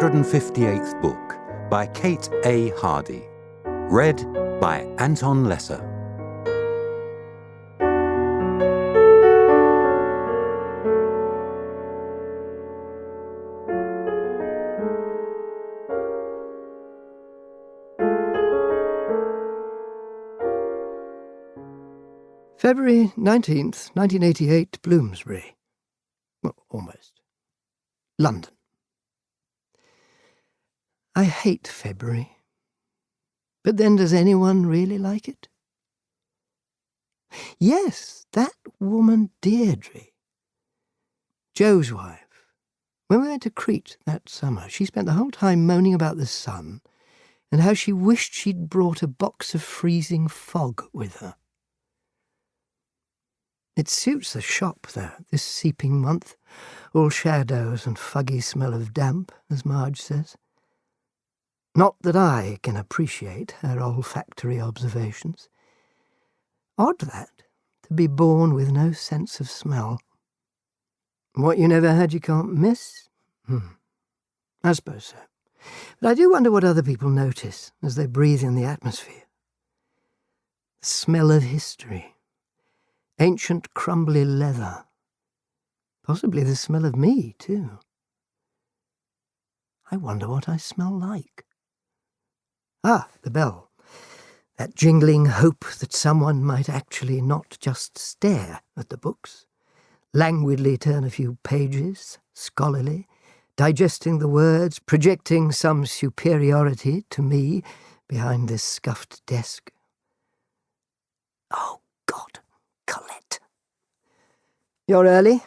158th book by Kate A. Hardy. Read by Anton Lesser. February 19th, 1988, Bloomsbury. Well, almost. London. I hate February. But then does anyone really like it? Yes, that woman Deirdre. Joe's wife. When we went to Crete that summer, she spent the whole time moaning about the sun and how she wished she'd brought a box of freezing fog with her. It suits the shop, though, this seeping month. All shadows and fuggy smell of damp, as Marge says. Not that I can appreciate her olfactory observations. Odd that, to be born with no sense of smell. What you never had you can't miss? I suppose so. But I do wonder what other people notice as they breathe in the atmosphere. The smell of history. Ancient crumbly leather. Possibly the smell of me, too. I wonder what I smell like. Ah, the bell. That jingling hope that someone might actually not just stare at the books, languidly turn a few pages, scholarly, digesting the words, projecting some superiority to me behind this scuffed desk. Oh, God. Colette. You're early?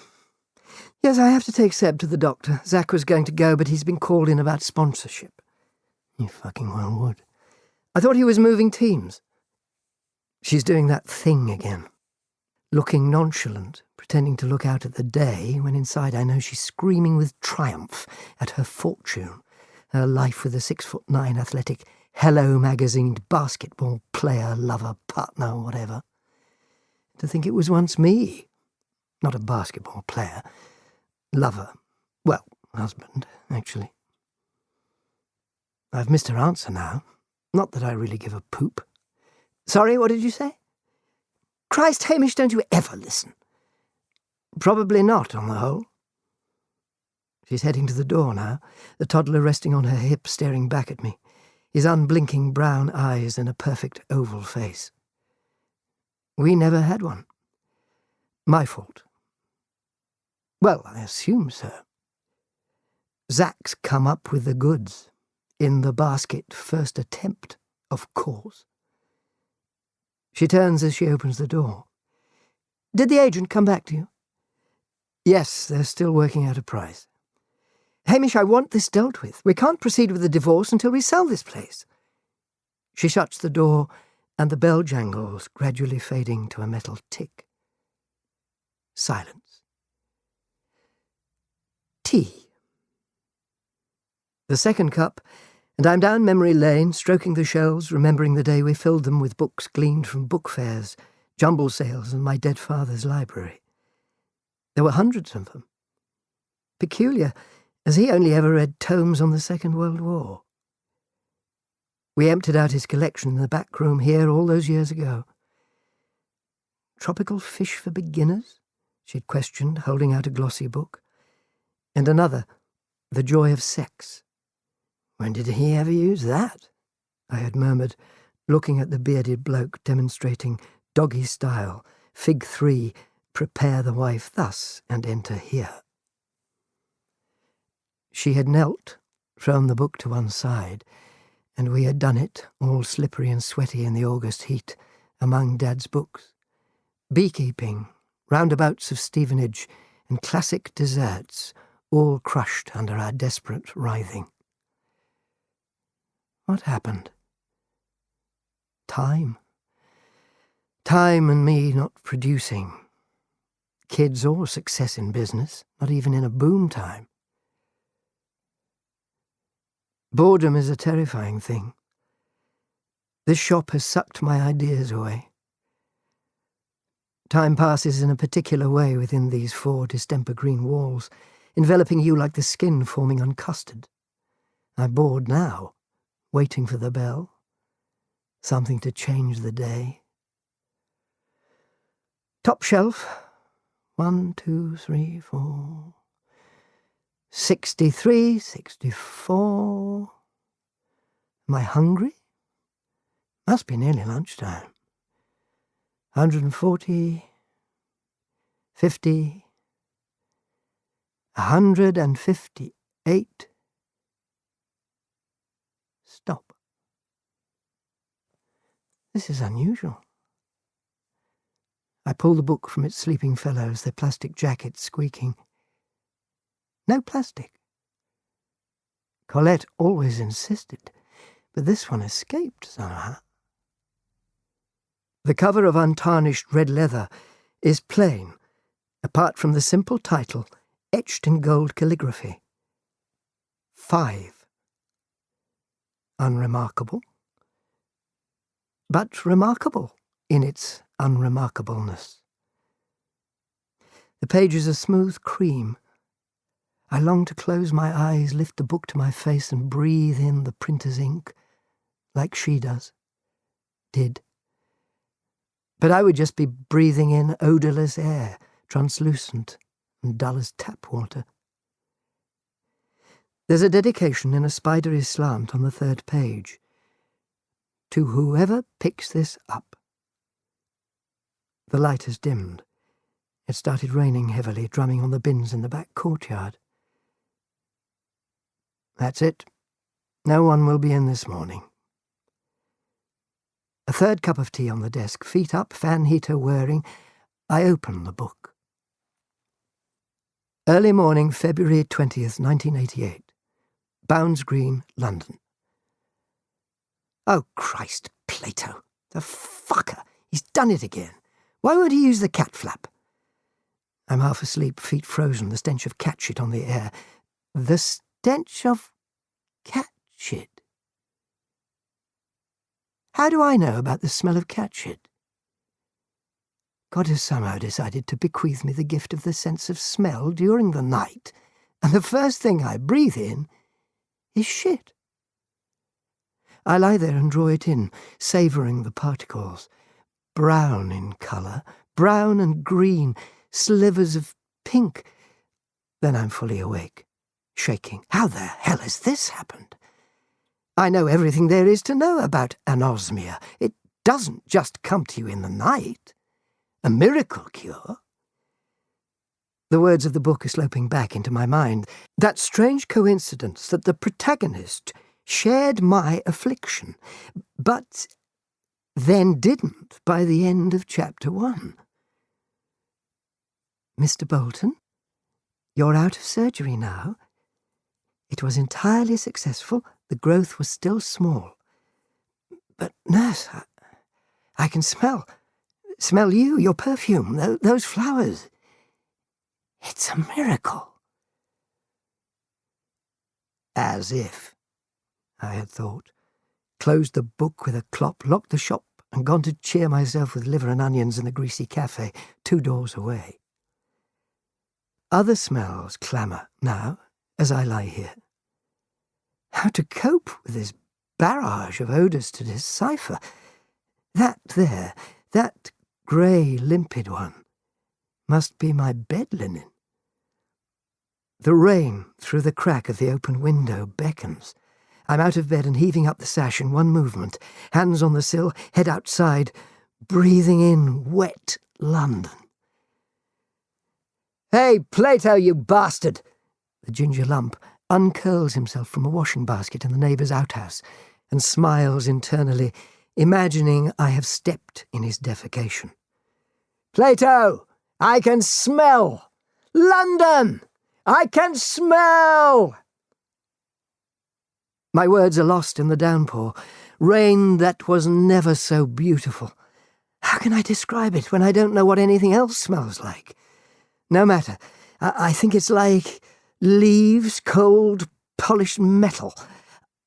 Yes, I have to take Seb to the doctor. Zach was going to go, but he's been called in about sponsorship. You fucking well would. I thought he was moving teams. She's doing that thing again. Looking nonchalant, pretending to look out at the day, when inside I know she's screaming with triumph at her fortune, her life with a 6'9" athletic, Hello magazined basketball player, lover, partner, whatever. To think it was once me. Not a basketball player. Lover. Well, husband, actually. I've missed her answer now. Not that I really give a poop. Sorry, what did you say? Christ, Hamish, don't you ever listen. Probably not, on the whole. She's heading to the door now, the toddler resting on her hip, staring back at me, his unblinking brown eyes in a perfect oval face. We never had one. My fault. Well, I assume so. Zach's come up with the goods. In the basket, first attempt, of course. She turns as she opens the door. Did the agent come back to you? Yes, they're still working out a price. Hamish, I want this dealt with. We can't proceed with the divorce until we sell this place. She shuts the door, and the bell jangles, gradually fading to a metal tick. Silence. Tea. The second cup, and I'm down memory lane, stroking the shelves, remembering the day we filled them with books gleaned from book fairs, jumble sales, and my dead father's library. There were hundreds of them. Peculiar, as he only ever read tomes on the Second World War. We emptied out his collection in the back room here all those years ago. Tropical fish for beginners? She'd questioned, holding out a glossy book. And another, The Joy of Sex. When did he ever use that? I had murmured, looking at the bearded bloke demonstrating doggy style, Fig 3, prepare the wife thus and enter here. She had knelt, thrown the book to one side, and we had done it, all slippery and sweaty in the August heat, among Dad's books. Beekeeping, roundabouts of Stevenage, and classic desserts, all crushed under our desperate writhing. What happened? Time. Time and me not producing. Kids or success in business, not even in a boom time. Boredom is a terrifying thing. This shop has sucked my ideas away. Time passes in a particular way within these 4 distemper green walls, enveloping you like the skin forming on custard. I'm bored now, waiting for the bell. Something to change the day. Top shelf. 1, 2, 3, 4. 63, 64. Am I hungry? Must be nearly lunchtime. 140, 50, 158. Stop. This is unusual. I pull the book from its sleeping fellows, their plastic jackets squeaking. No plastic. Colette always insisted, but this one escaped somehow. The cover of untarnished red leather is plain, apart from the simple title, etched in gold calligraphy. 5. Unremarkable, but remarkable in its unremarkableness. The pages are smooth cream. I long to close my eyes, lift the book to my face and breathe in the printer's ink, like she did. But I would just be breathing in odourless air, translucent and dull as tap water. There's a dedication in a spidery slant on the 3rd page. To whoever picks this up. The light has dimmed. It started raining heavily, drumming on the bins in the back courtyard. That's it. No one will be in this morning. A 3rd cup of tea on the desk, feet up, fan heater whirring. I open the book. Early morning, February 20th, 1988. Bounds Green, London. Oh, Christ, Plato. The fucker. He's done it again. Why won't he use the cat flap? I'm half asleep, feet frozen, the stench of cat shit on the air. The stench of cat shit. How do I know about the smell of cat shit? God has somehow decided to bequeath me the gift of the sense of smell during the night, and the first thing I breathe in is shit. I lie there and draw it in, savouring the particles. Brown in colour, brown and green, slivers of pink. Then I'm fully awake, shaking. How the hell has this happened? I know everything there is to know about anosmia. It doesn't just come to you in the night. A miracle cure. The words of the book are sloping back into my mind. That strange coincidence that the protagonist shared my affliction, but then didn't by the end of chapter 1. Mr. Bolton, you're out of surgery now. It was entirely successful. The growth was still small. But, nurse, I can smell you, your perfume, those flowers. It's a miracle. As if, I had thought, closed the book with a clop, locked the shop, and gone to cheer myself with liver and onions in the greasy cafe 2 doors away. Other smells clamour now as I lie here. How to cope with this barrage of odours to decipher? That grey, limpid one, must be my bed linen. The rain through the crack of the open window beckons. I'm out of bed and heaving up the sash in one movement, hands on the sill, head outside, breathing in wet London. Hey, Plato, you bastard! The ginger lump uncurls himself from a washing basket in the neighbour's outhouse and smiles internally, imagining I have stepped in his defecation. Plato, I can smell! London! I can smell! My words are lost in the downpour, rain that was never so beautiful. How can I describe it when I don't know what anything else smells like? No matter. I think it's like leaves, cold, polished metal,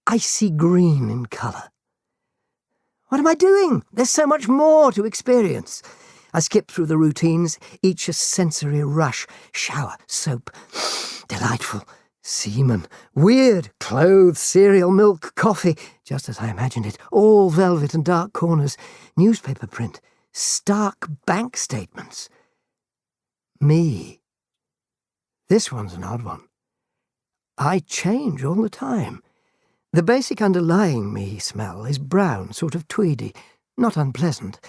icy green in colour. What am I doing? There's so much more to experience. I skip through the routines, each a sensory rush. Shower, soap, delightful. Semen, weird, clothes, cereal, milk, coffee, just as I imagined it, all velvet and dark corners, newspaper print, stark bank statements. Me. This one's an odd one. I change all the time. The basic underlying me smell is brown, sort of tweedy, not unpleasant.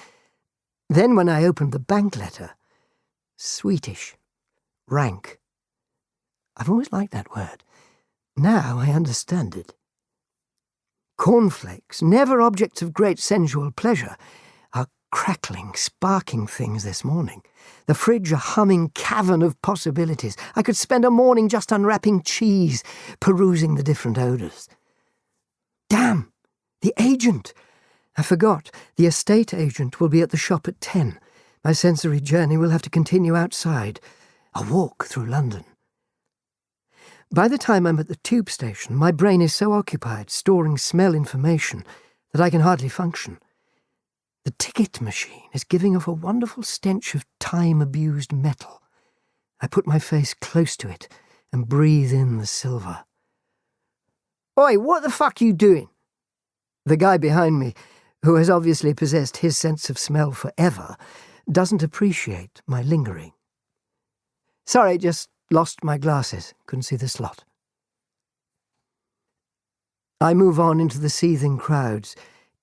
Then when I opened the bank letter, sweetish, rank. I've always liked that word. Now I understand it. Cornflakes, never objects of great sensual pleasure, are crackling, sparking things this morning. The fridge a humming cavern of possibilities. I could spend a morning just unwrapping cheese, perusing the different odours. Damn! The agent! I forgot. The estate agent will be at the shop at 10. My sensory journey will have to continue outside. A walk through London. By the time I'm at the tube station, my brain is so occupied storing smell information that I can hardly function. The ticket machine is giving off a wonderful stench of time-abused metal. I put my face close to it and breathe in the silver. Oi, what the fuck you doing? The guy behind me, who has obviously possessed his sense of smell forever, doesn't appreciate my lingering. Sorry, just lost my glasses. Couldn't see the slot. I move on into the seething crowds,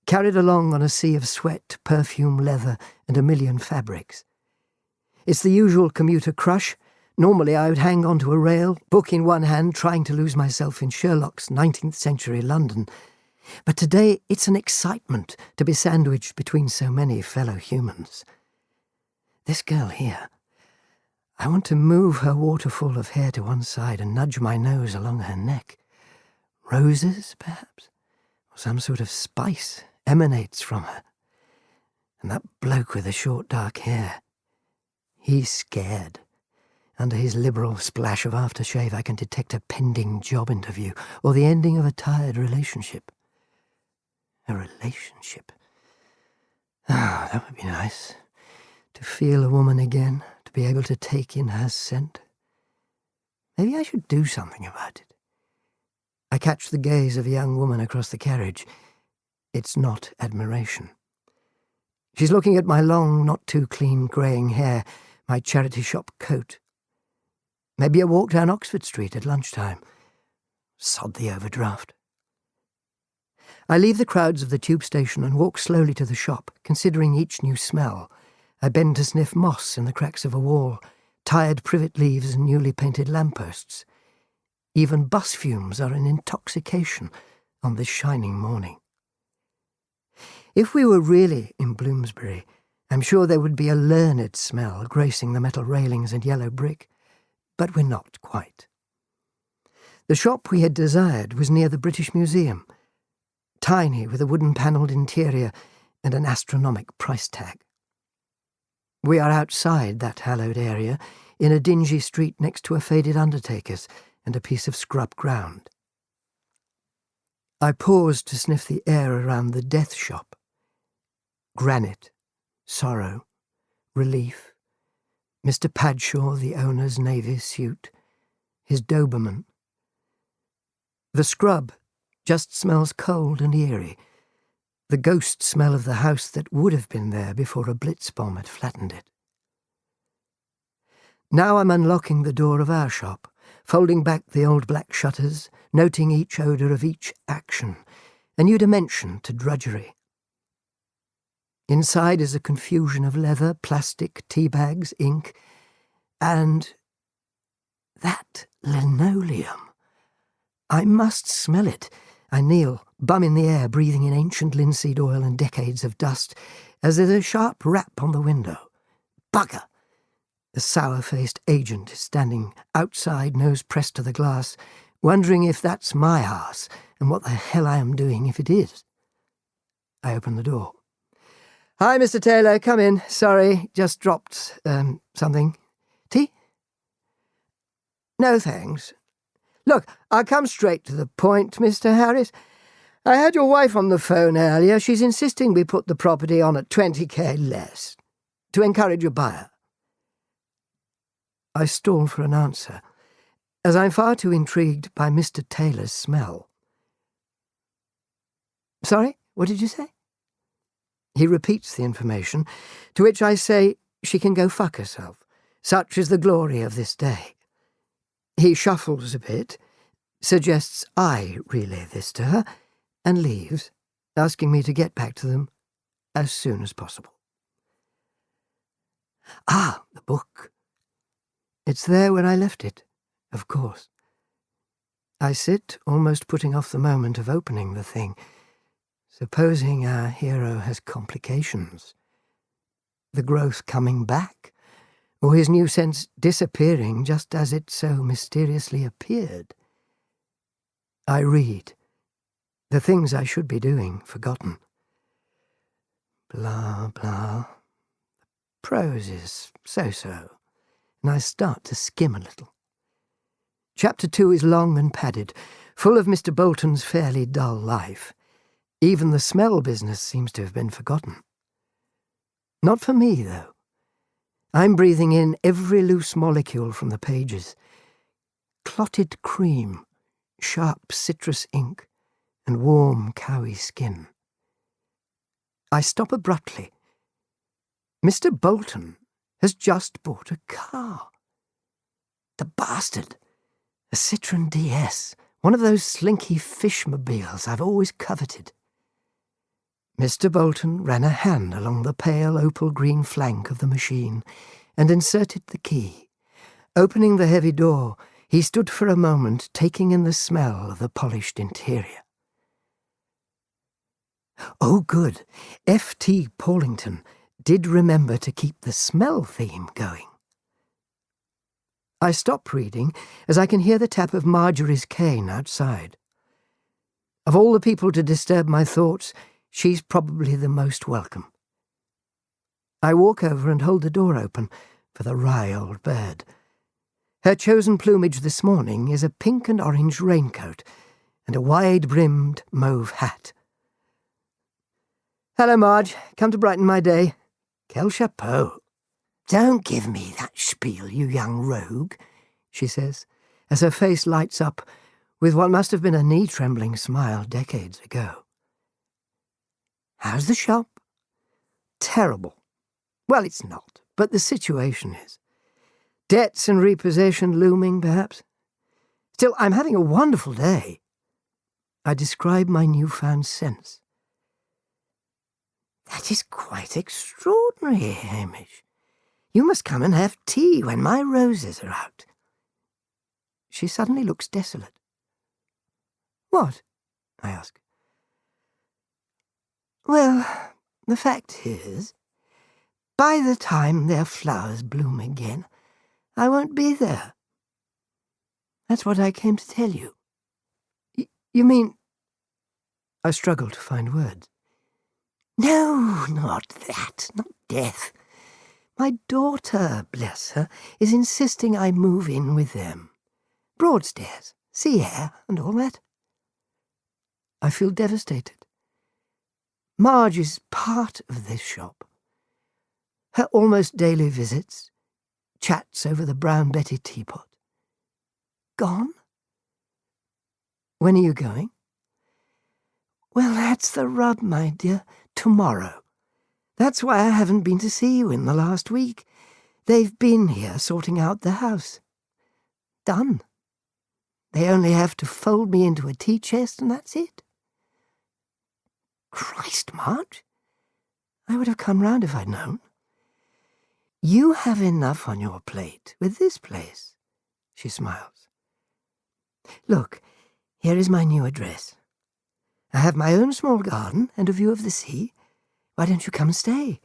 carried along on a sea of sweat, perfume, leather, and a million fabrics. It's the usual commuter crush. Normally I would hang onto a rail, book in one hand, trying to lose myself in Sherlock's 19th century London. But today it's an excitement to be sandwiched between so many fellow humans. This girl here, I want to move her waterfall of hair to one side and nudge my nose along her neck. Roses, perhaps? Or some sort of spice emanates from her. And that bloke with the short dark hair, he's scared. Under his liberal splash of aftershave I can detect a pending job interview or the ending of a tired relationship. A relationship? Ah, that would be nice. To feel a woman again, to be able to take in her scent. Maybe I should do something about it. I catch the gaze of a young woman across the carriage. It's not admiration. She's looking at my long, not too clean greying hair, my charity shop coat. Maybe a walk down Oxford Street at lunchtime. Sod the overdraft. I leave the crowds of the tube station and walk slowly to the shop, considering each new smell. I bend to sniff moss in the cracks of a wall, tired privet leaves and newly painted lampposts. Even bus fumes are an intoxication on this shining morning. If we were really in Bloomsbury, I'm sure there would be a learned smell gracing the metal railings and yellow brick, but we're not quite. The shop we had desired was near the British Museum, tiny with a wooden-panelled interior and an astronomic price tag. We are outside that hallowed area, in a dingy street next to a faded undertaker's and a piece of scrub ground. I paused to sniff the air around the death shop. Granite, sorrow, relief, Mr. Padshaw, the owner's navy suit, his Doberman. The scrub just smells cold and eerie, the ghost smell of the house that would have been there before a blitz bomb had flattened it. Now I'm unlocking the door of our shop, folding back the old black shutters, noting each odour of each action, a new dimension to drudgery. Inside is a confusion of leather, plastic, tea bags, ink, and that linoleum. I must smell it. I kneel, bum in the air, breathing in ancient linseed oil and decades of dust, as there's a sharp rap on the window. Bugger! The sour-faced agent is standing outside, nose pressed to the glass, wondering if that's my arse and what the hell I am doing if it is. I open the door. Hi, Mr. Taylor, come in. Sorry, just dropped, something. Tea? No, thanks. Look, I'll come straight to the point, Mr. Harris. I had your wife on the phone earlier. She's insisting we put the property on at 20k less, to encourage a buyer. I stall for an answer. as I'm far too intrigued by Mr. Taylor's smell. Sorry, what did you say? He repeats the information, to which I say she can go fuck herself. Such is the glory of this day. He shuffles a bit, suggests I relay this to her, and leaves, asking me to get back to them as soon as possible. Ah, the book. It's there where I left it, of course. I sit, almost putting off the moment of opening the thing, supposing our hero has complications. The growth coming back, or his new sense disappearing just as it so mysteriously appeared. I read. The things I should be doing, forgotten. Blah, blah. Prose is so-so, and I start to skim a little. Chapter 2 is long and padded, full of Mr. Bolton's fairly dull life. Even the smell business seems to have been forgotten. Not for me, though. I'm breathing in every loose molecule from the pages. Clotted cream, sharp citrus ink, and warm cowy skin. I stop abruptly. Mr. Bolton has just bought a car. The bastard! A Citroën DS, one of those slinky fishmobiles I've always coveted. Mr. Bolton ran a hand along the pale opal-green flank of the machine and inserted the key. Opening the heavy door, he stood for a moment taking in the smell of the polished interior. Oh, good. F.T. Paulington did remember to keep the smell theme going. I stop reading as I can hear the tap of Marjorie's cane outside. Of all the people to disturb my thoughts, she's probably the most welcome. I walk over and hold the door open for the wry old bird. Her chosen plumage this morning is a pink and orange raincoat and a wide-brimmed mauve hat. Hello, Marge. Come to brighten my day. Quel chapeau. Don't give me that spiel, you young rogue, she says, as her face lights up with what must have been a knee-trembling smile decades ago. How's the shop? Terrible. Well, it's not, but the situation is. Debts and repossession looming, perhaps. Still, I'm having a wonderful day. I describe my newfound sense. That is quite extraordinary, Hamish. You must come and have tea when my roses are out. She suddenly looks desolate. What? I ask. Well, the fact is, by the time their flowers bloom again, I won't be there. That's what I came to tell you. You mean... I struggle to find words. No, not that, not death. My daughter, bless her, is insisting I move in with them. Broadstairs, sea air, and all that. I feel devastated. Marge is part of this shop. Her almost daily visits, chats over the Brown Betty teapot. Gone? When are you going? Well, that's the rub, my dear. Tomorrow. That's why I haven't been to see you in the last week. They've been here sorting out the house. Done. They only have to fold me into a tea chest and that's it. Christ, Marge. I would have come round if I'd known. You have enough on your plate with this place, she smiles. Look, here is my new address. I have my own small garden and a view of the sea. Why don't you come and stay?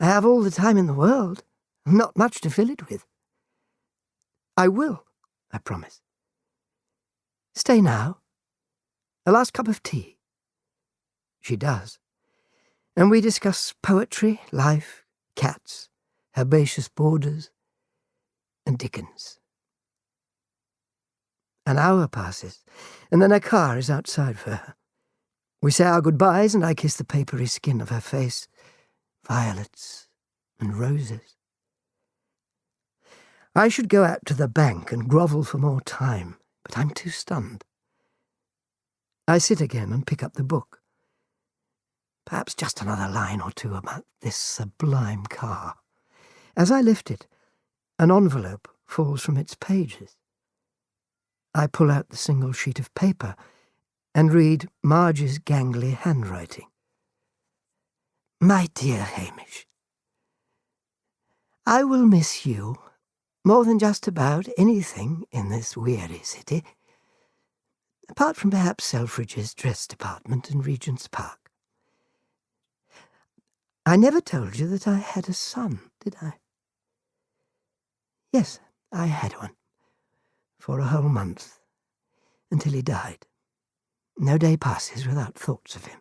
I have all the time in the world, not much to fill it with. I will, I promise. Stay now. A last cup of tea. She does. And we discuss poetry, life, cats, herbaceous borders, and Dickens. An hour passes, and then a car is outside for her. We say our goodbyes, and I kiss the papery skin of her face, violets and roses. I should go out to the bank and grovel for more time, but I'm too stunned. I sit again and pick up the book. Perhaps just another line or two about this sublime car. As I lift it, an envelope falls from its pages. I pull out the single sheet of paper and read Marge's gangly handwriting. My dear Hamish, I will miss you more than just about anything in this weary city, apart from perhaps Selfridge's dress department in Regent's Park. I never told you that I had a son, did I? Yes, I had one, for a whole month, until he died. No day passes without thoughts of him.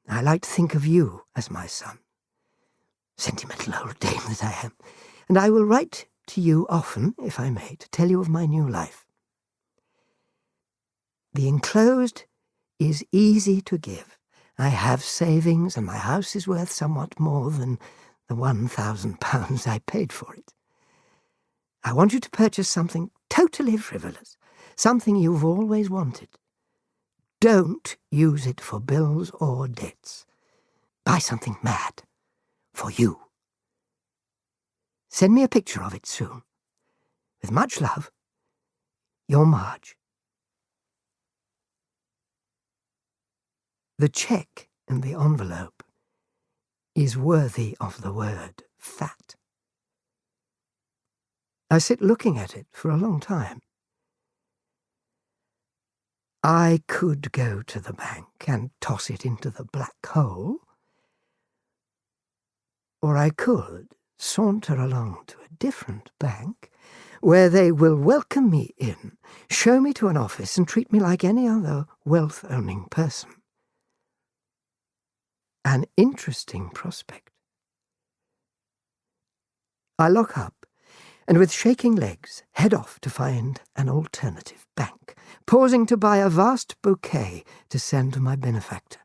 I like to think of you as my son. Sentimental old dame that I am. And I will write to you often, if I may, to tell you of my new life. The enclosed is easy to give. I have savings, and my house is worth somewhat more than the £1,000 I paid for it. I want you to purchase something totally frivolous, something you've always wanted. Don't use it for bills or debts. Buy something mad. For you. Send me a picture of it soon. With much love, your Marge. The cheque in the envelope is worthy of the word fat. I sit looking at it for a long time. I could go to the bank and toss it into the black hole, or I could saunter along to a different bank where they will welcome me in, show me to an office and treat me like any other wealth-owning person. An interesting prospect. I lock up and with shaking legs head off to find an alternative bank, pausing to buy a vast bouquet to send to my benefactor.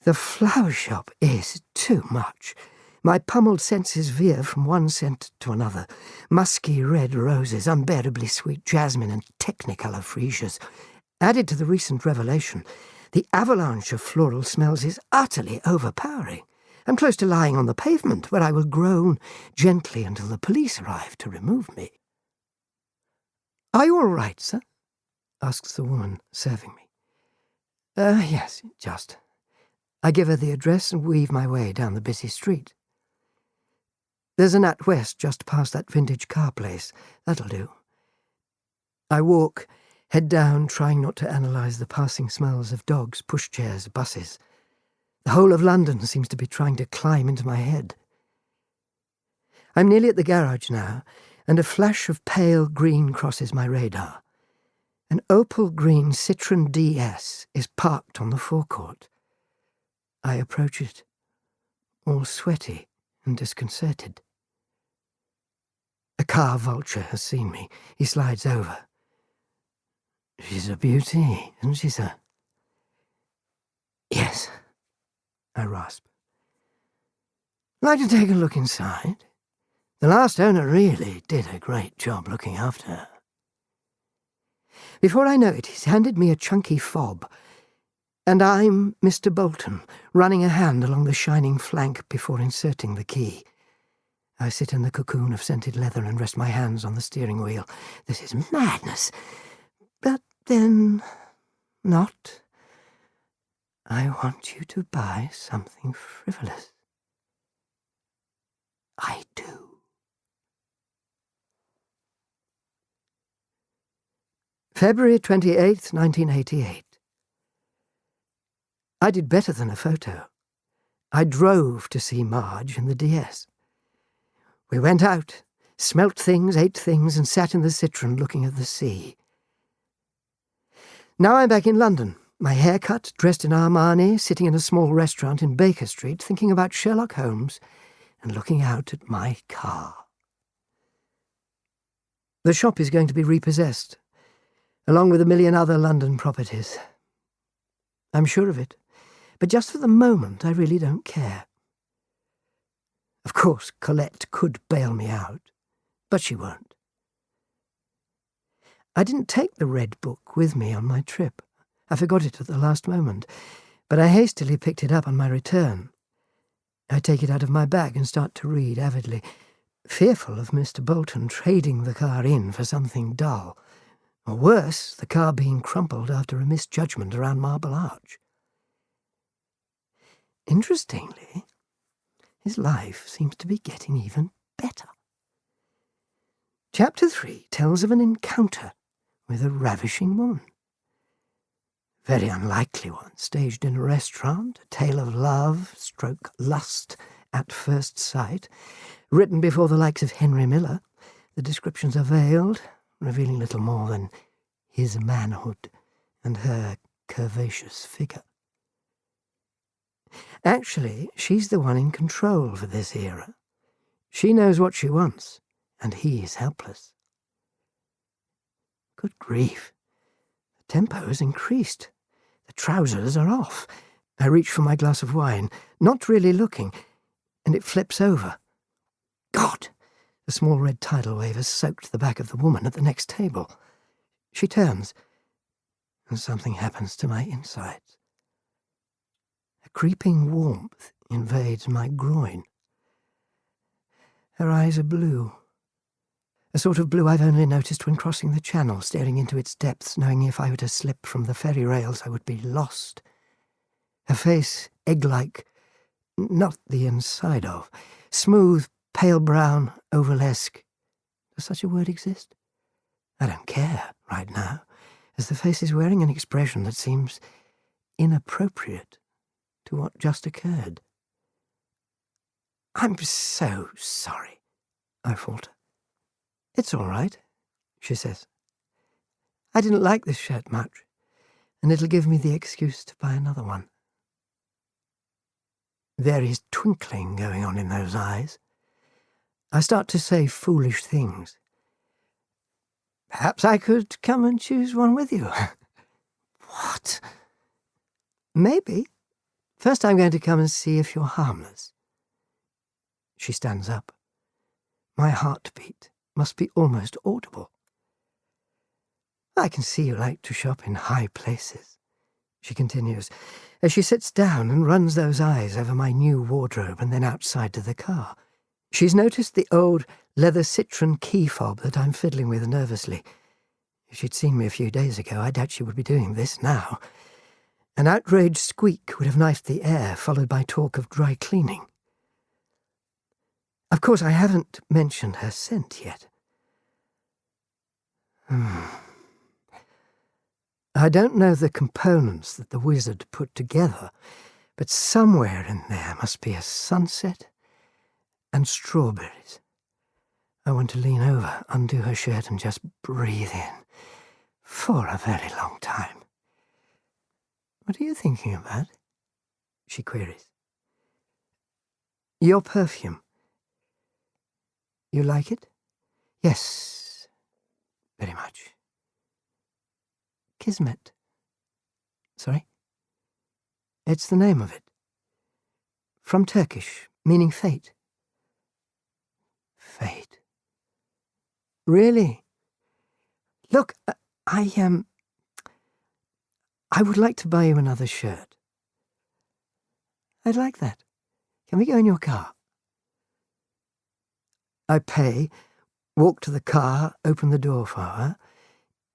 The flower shop is too much. My pummeled senses veer from one scent to another. Musky red roses, unbearably sweet jasmine, and technicolor freesias. Added to the recent revelation, the avalanche of floral smells is utterly overpowering. I'm close to lying on the pavement, where I will groan gently until the police arrive to remove me. "Are you all right, sir?" asks the woman serving me. Yes, just." I give her the address and weave my way down the busy street. There's a Nat West just past that vintage car place. That'll do. I walk, head down, trying not to analyse the passing smells of dogs, pushchairs, buses. The whole of London seems to be trying to climb into my head. I'm nearly at the garage now, and a flash of pale green crosses my radar. An opal green Citroën DS is parked on the forecourt. I approach it, all sweaty and disconcerted. A car vulture has seen me. He slides over. "She's a beauty, isn't she, sir?" "Yes," I rasp. "Like to take a look inside? The last owner really did a great job looking after her." Before I know it, he's handed me a chunky fob, and I'm Mr. Bolton, running a hand along the shining flank before inserting the key. I sit in the cocoon of scented leather and rest my hands on the steering wheel. This is madness. But then, not. I want you to buy something frivolous. I do. February 28th, 1988. I did better than a photo. I drove to see Marge in the DS. We went out, smelt things, ate things, and sat in the Citroën looking at the sea. Now I'm back in London, my hair cut, dressed in Armani, sitting in a small restaurant in Baker Street, thinking about Sherlock Holmes and looking out at my car. The shop is going to be repossessed, along with 1,000,000 other London properties. I'm sure of it, but just for the moment I really don't care. Of course, Colette could bail me out, but she won't. I didn't take the red book with me on my trip. I forgot it at the last moment, but I hastily picked it up on my return. I take it out of my bag and start to read avidly, fearful of Mr. Bolton trading the car in for something dull, or worse, the car being crumpled after a misjudgment around Marble Arch. Interestingly, his life seems to be getting even better. Chapter 3 tells of an encounter with a ravishing woman. Very unlikely one, staged in a restaurant, a tale of love, stroke lust at first sight, written before the likes of Henry Miller. The descriptions are veiled, revealing little more than his manhood and her curvaceous figure. Actually, she's the one in control for this era. She knows what she wants, and he is helpless. Good grief. The tempo has increased. The trousers are off. I reach for my glass of wine, not really looking, and it flips over. God! The small red tidal wave has soaked the back of the woman at the next table. She turns, and something happens to my insides. A creeping warmth invades my groin. Her eyes are blue. A sort of blue I've only noticed when crossing the channel, staring into its depths, knowing if I were to slip from the ferry rails I would be lost. Her face egg-like, not the inside of, smooth, pale brown, ovalesque. Does such a word exist? I don't care right now, as the face is wearing an expression that seems inappropriate to what just occurred. I'm so sorry, I falter. It's all right, she says. I didn't like this shirt much, and it'll give me the excuse to buy another one. There is twinkling going on in those eyes. I start to say foolish things. Perhaps I could come and choose one with you. What? Maybe. First I'm going to come and see if you're harmless. She stands up. My heartbeat must be almost audible. I can see you like to shop in high places, she continues, as she sits down and runs those eyes over my new wardrobe and then outside to the car. She's noticed the old leather citron key fob that I'm fiddling with nervously. If she'd seen me a few days ago, I doubt she would be doing this now. An outraged squeak would have knifed the air, followed by talk of dry cleaning. Of course, I haven't mentioned her scent yet. I don't know the components that the wizard put together, but somewhere in there must be a sunset and strawberries. I want to lean over, undo her shirt, and just breathe in for a very long time. What are you thinking about? She queries. Your perfume. You like it? Yes, very much. Kismet. Sorry? It's the name of it. From Turkish, meaning fate. Fate. Really? Look, I would like to buy you another shirt. I'd like that. Can we go in your car? I pay, walk to the car, open the door for her,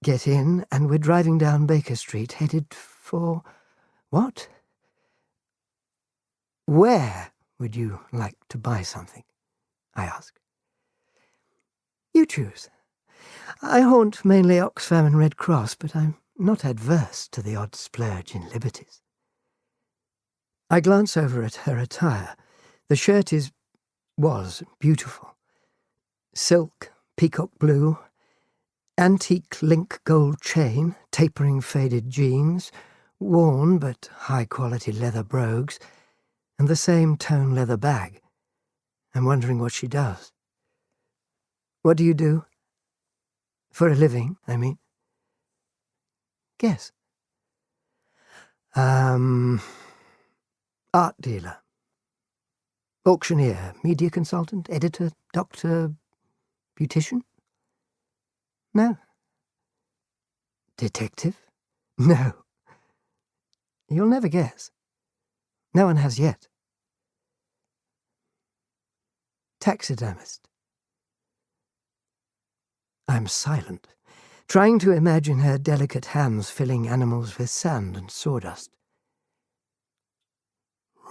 get in, and we're driving down Baker Street, headed for... what? Where would you like to buy something? I ask. You choose. I haunt mainly Oxfam and Red Cross, but I'm not adverse to the odd splurge in liberties. I glance over at her attire. The shirt was beautiful. Silk, peacock blue, antique link gold chain, tapering faded jeans, worn but high-quality leather brogues, and the same tone leather bag. I'm wondering what she does. What do you do? For a living, I mean. Guess. Art dealer. Auctioneer, media consultant, editor, doctor, beautician? No. Detective? No. You'll never guess. No one has yet. Taxidermist. I'm silent, trying to imagine her delicate hands filling animals with sand and sawdust.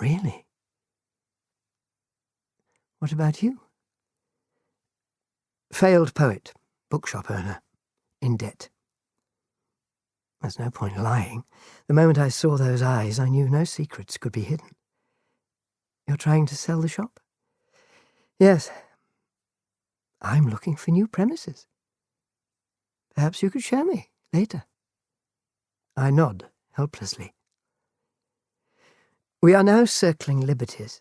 Really? What about you? Failed poet, bookshop owner, in debt. There's no point lying. The moment I saw those eyes, I knew no secrets could be hidden. You're trying to sell the shop? Yes. I'm looking for new premises. Perhaps you could show me later. I nod helplessly. We are now circling liberties.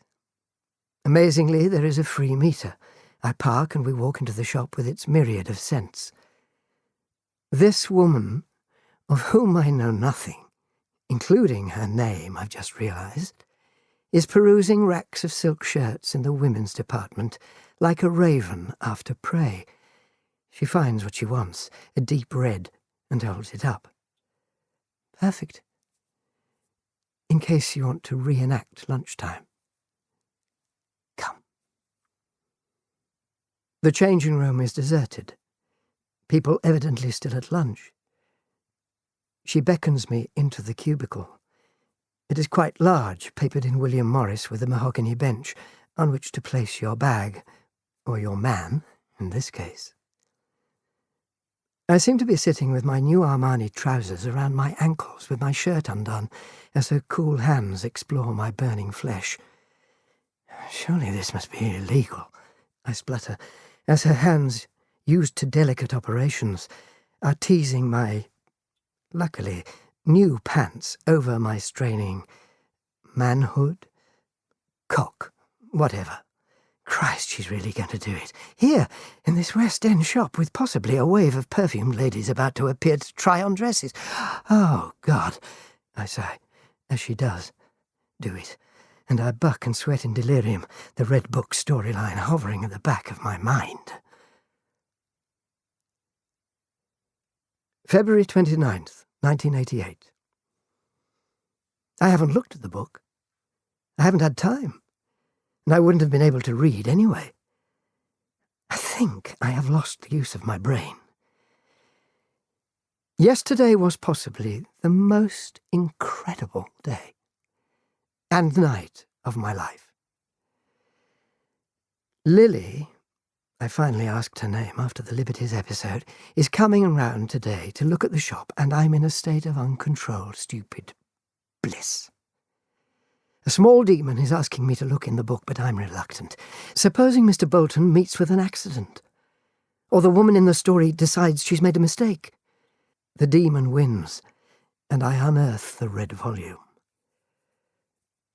Amazingly, there is a free meter. I park and we walk into the shop with its myriad of scents. This woman, of whom I know nothing, including her name I've just realized, is perusing racks of silk shirts in the women's department like a raven after prey. She finds what she wants, a deep red, and holds it up. Perfect. In case you want to reenact lunchtime. Come. The changing room is deserted. People evidently still at lunch. She beckons me into the cubicle. It is quite large, papered in William Morris with a mahogany bench on which to place your bag, or your man, in this case. I seem to be sitting with my new Armani trousers around my ankles with my shirt undone as her cool hands explore my burning flesh. Surely this must be illegal, I splutter, as her hands, used to delicate operations, are teasing my, luckily, new pants over my straining manhood, cock, whatever. Christ, she's really going to do it. Here, in this West End shop, with possibly a wave of perfumed ladies about to appear to try on dresses. Oh, God, I sigh, as she does do it, and I buck and sweat in delirium, the Red Book storyline hovering at the back of my mind. February 29th, 1988. I haven't looked at the book. I haven't had time. And I wouldn't have been able to read anyway. I think I have lost the use of my brain. Yesterday was possibly the most incredible day and night of my life. Lily, I finally asked her name after the Liberties episode, is coming around today to look at the shop, and I'm in a state of uncontrolled, stupid bliss. A small demon is asking me to look in the book, but I'm reluctant. Supposing Mr. Bolton meets with an accident, or the woman in the story decides she's made a mistake. The demon wins, and I unearth the red volume.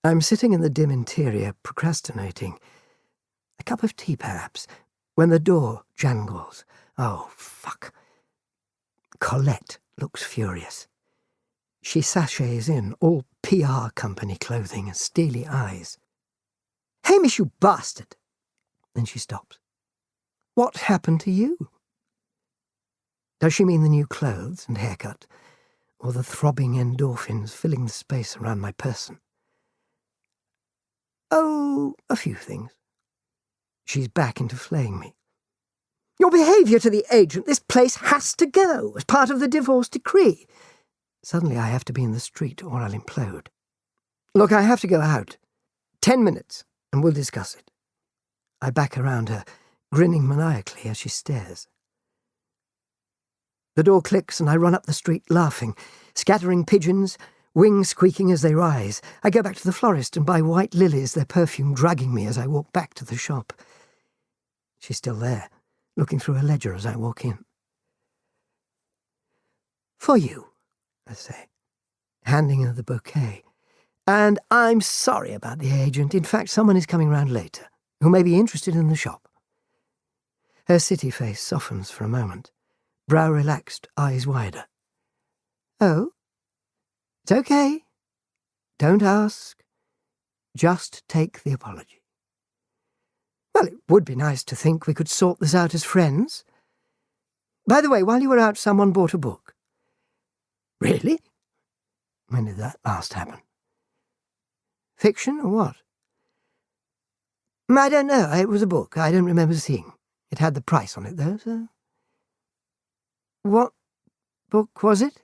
I'm sitting in the dim interior, procrastinating. A cup of tea, perhaps, when the door jangles. Oh, fuck. Colette looks furious. She sachets in, all PR company clothing and steely eyes. Hamish, you bastard! Then she stops. What happened to you? Does she mean the new clothes and haircut, or the throbbing endorphins filling the space around my person? Oh, a few things. She's back into flaying me. Your behaviour to the agent, this place has to go as part of the divorce decree. Suddenly I have to be in the street or I'll implode. Look, I have to go out. 10 minutes, and we'll discuss it. I back around her, grinning maniacally as she stares. The door clicks and I run up the street laughing, scattering pigeons, wings squeaking as they rise. I go back to the florist and buy white lilies, their perfume dragging me as I walk back to the shop. She's still there, looking through her ledger as I walk in. For you, I say, handing her the bouquet. And I'm sorry about the agent. In fact, someone is coming round later, who may be interested in the shop. Her city face softens for a moment, brow relaxed, eyes wider. Oh? It's okay. Don't ask. Just take the apology. Well, it would be nice to think we could sort this out as friends. By the way, while you were out, someone bought a book. Really? When did that last happen? Fiction or what? I don't know. It was a book. I don't remember seeing. It had the price on it, though, so... What book was it?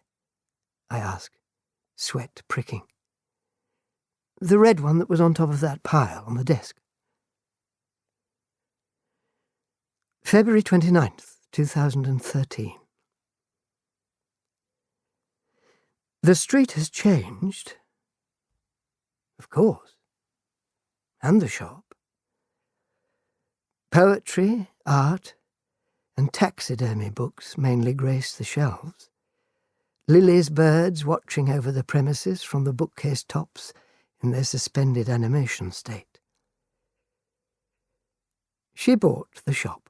I asked, sweat pricking. The red one that was on top of that pile on the desk. February 29th, 2013. The street has changed. Of course. And the shop. Poetry, art, and taxidermy books mainly grace the shelves. Lily's birds watching over the premises from the bookcase tops in their suspended animation state. She bought the shop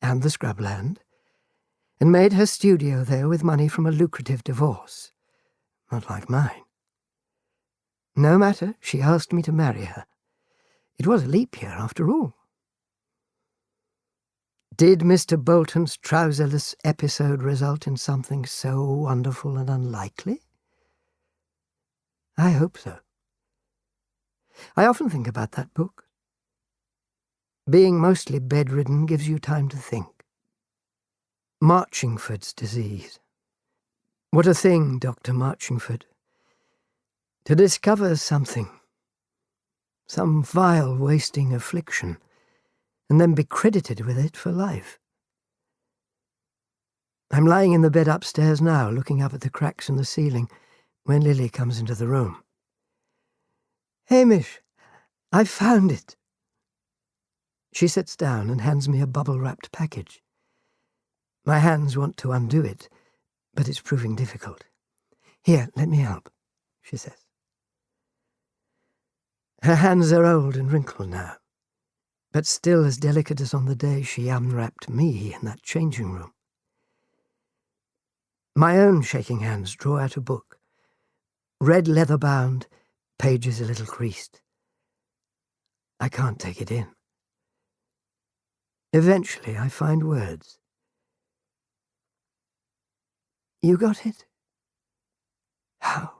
and the scrubland and made her studio there with money from a lucrative divorce. Not like mine. No matter, she asked me to marry her. It was a leap year, after all. Did Mr. Bolton's trouserless episode result in something so wonderful and unlikely? I hope so. I often think about that book. Being mostly bedridden gives you time to think. Marchingford's disease. What a thing, Dr. Marchingford. To discover something, some vile wasting affliction, and then be credited with it for life. I'm lying in the bed upstairs now, looking up at the cracks in the ceiling, when Lily comes into the room. Hamish, I found it. She sits down and hands me a bubble-wrapped package. My hands want to undo it, but it's proving difficult. Here, let me help, she says. Her hands are old and wrinkled now, but still as delicate as on the day she unwrapped me in that changing room. My own shaking hands draw out a book, red leather-bound, pages a little creased. I can't take it in. Eventually, I find words. You got it? How?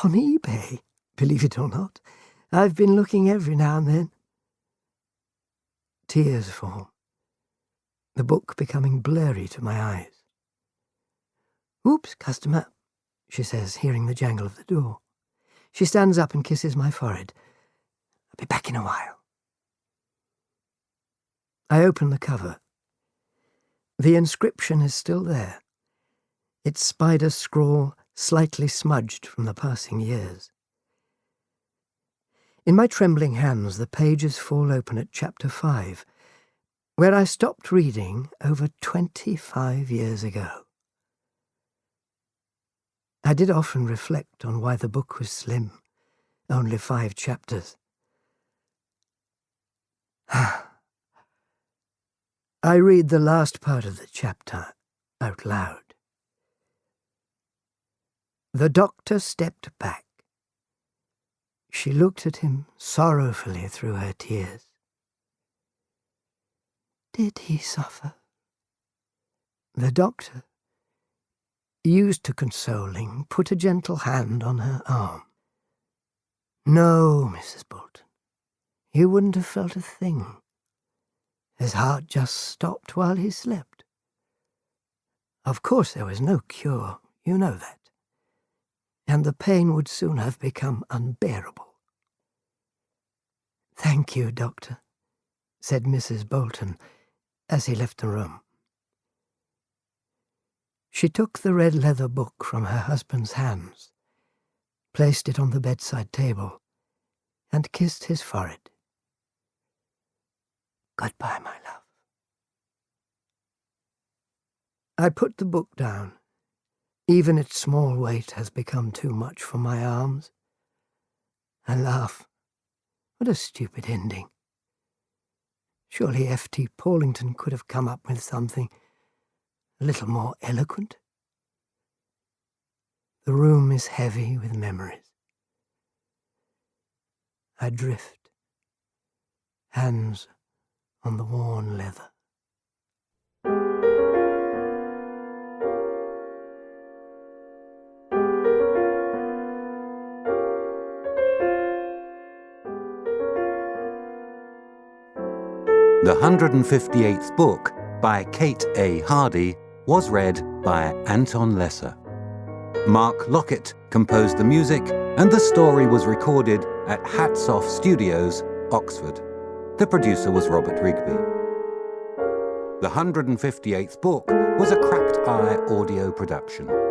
On eBay, believe it or not. I've been looking every now and then. Tears fall, the book becoming blurry to my eyes. Oops, customer, she says, hearing the jangle of the door. She stands up and kisses my forehead. I'll be back in a while. I open the cover. The inscription is still there, its spider scrawl slightly smudged from the passing years. In my trembling hands, the pages fall open at chapter 5, where I stopped reading over 25 years ago. I did often reflect on why the book was slim, only 5 chapters. I read the last part of the chapter out loud. The doctor stepped back. She looked at him sorrowfully through her tears. Did he suffer? The doctor, used to consoling, put a gentle hand on her arm. No, Mrs. Bolton, he wouldn't have felt a thing. His heart just stopped while he slept. Of course there was no cure, you know that. And the pain would soon have become unbearable. Thank you, Doctor, said Mrs. Bolton as he left the room. She took the red leather book from her husband's hands, placed it on the bedside table, and kissed his forehead. Goodbye, my love. I put the book down. Even its small weight has become too much for my arms. I laugh. What a stupid ending. Surely F.T. Paulington could have come up with something a little more eloquent. The room is heavy with memories. I drift, hands on the worn leather. The 158th book by Kate A. Hardy was read by Anton Lesser. Mark Lockett composed the music, and the story was recorded at Hats Off Studios, Oxford. The producer was Robert Rigby. The 158th book was a Cracked Eye audio production.